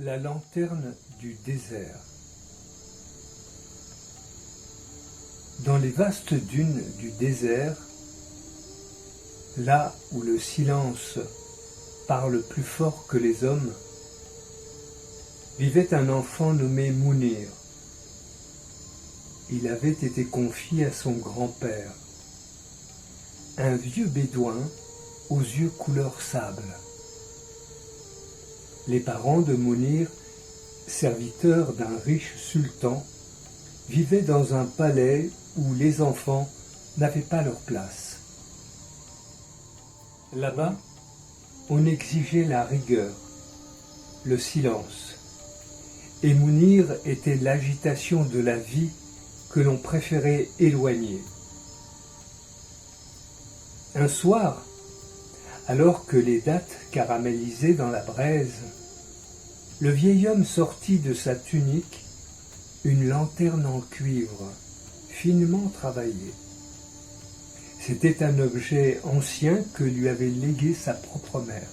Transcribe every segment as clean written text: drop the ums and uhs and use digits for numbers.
La lanterne du désert. Dans les vastes dunes du désert, là où le silence parle plus fort que les hommes, vivait un enfant nommé Mounir. Il avait été confié à son grand-père, un vieux bédouin aux yeux couleur sable. Les parents de Mounir, serviteurs d'un riche sultan, vivaient dans un palais où les enfants n'avaient pas leur place. Là-bas, on exigeait la rigueur, le silence, et Mounir était l'agitation de la vie que l'on préférait éloigner. Un soir, alors que les dattes caramélisaient dans la braise, le vieil homme sortit de sa tunique une lanterne en cuivre, finement travaillée. C'était un objet ancien que lui avait légué sa propre mère.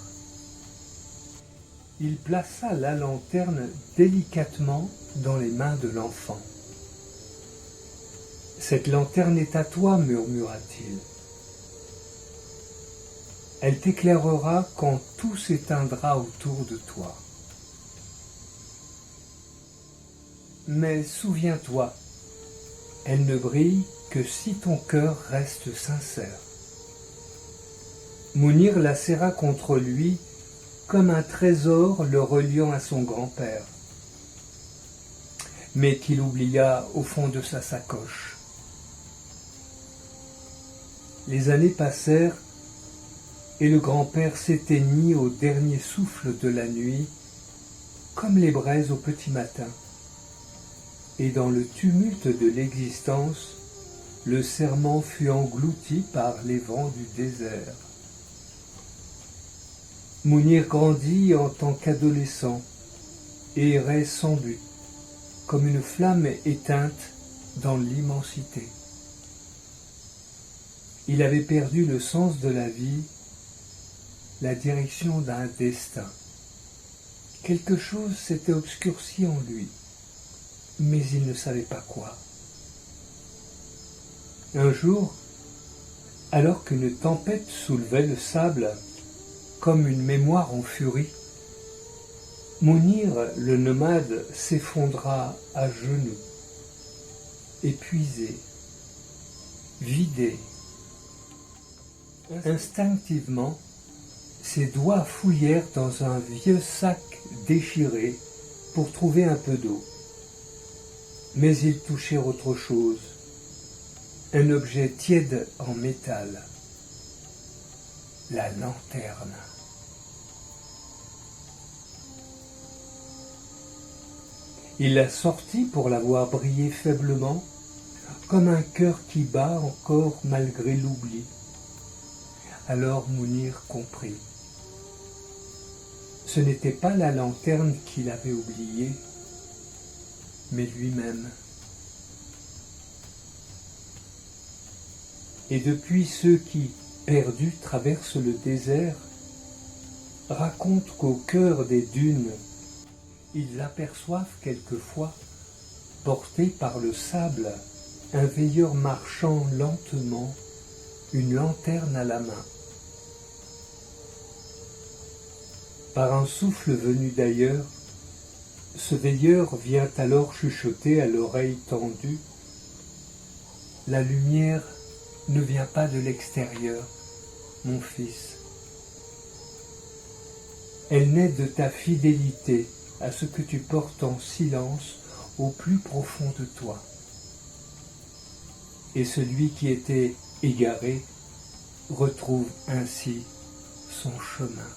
Il plaça la lanterne délicatement dans les mains de l'enfant. « Cette lanterne est à toi, murmura-t-il. Elle t'éclairera quand tout s'éteindra autour de toi. Mais souviens-toi, elle ne brille que si ton cœur reste sincère. » Mounir la serra contre lui comme un trésor le reliant à son grand-père, mais qu'il oublia au fond de sa sacoche. Les années passèrent et le grand-père s'éteignit au dernier souffle de la nuit, comme les braises au petit matin. Et dans le tumulte de l'existence, le serment fut englouti par les vents du désert. Mounir grandit en tant qu'adolescent et errait sans but, comme une flamme éteinte dans l'immensité. Il avait perdu le sens de la vie, la direction d'un destin. Quelque chose s'était obscurci en lui, mais il ne savait pas quoi. Un jour, alors qu'une tempête soulevait le sable comme une mémoire en furie, Mounir, le nomade, s'effondra à genoux, épuisé, vidé. Instinctivement, ses doigts fouillèrent dans un vieux sac déchiré pour trouver un peu d'eau. Mais ils touchèrent autre chose, un objet tiède en métal, la lanterne. Il la sortit pour la voir briller faiblement, comme un cœur qui bat encore malgré l'oubli. Alors Mounir comprit. Ce n'était pas la lanterne qu'il avait oubliée, mais lui-même. Et depuis, ceux qui, perdus, traversent le désert, racontent qu'au cœur des dunes, ils aperçoivent quelquefois, porté par le sable, un veilleur marchant lentement, une lanterne à la main. Par un souffle venu d'ailleurs, ce veilleur vient alors chuchoter à l'oreille tendue « La lumière ne vient pas de l'extérieur, mon fils. Elle naît de ta fidélité à ce que tu portes en silence au plus profond de toi. Et celui qui était égaré retrouve ainsi son chemin. »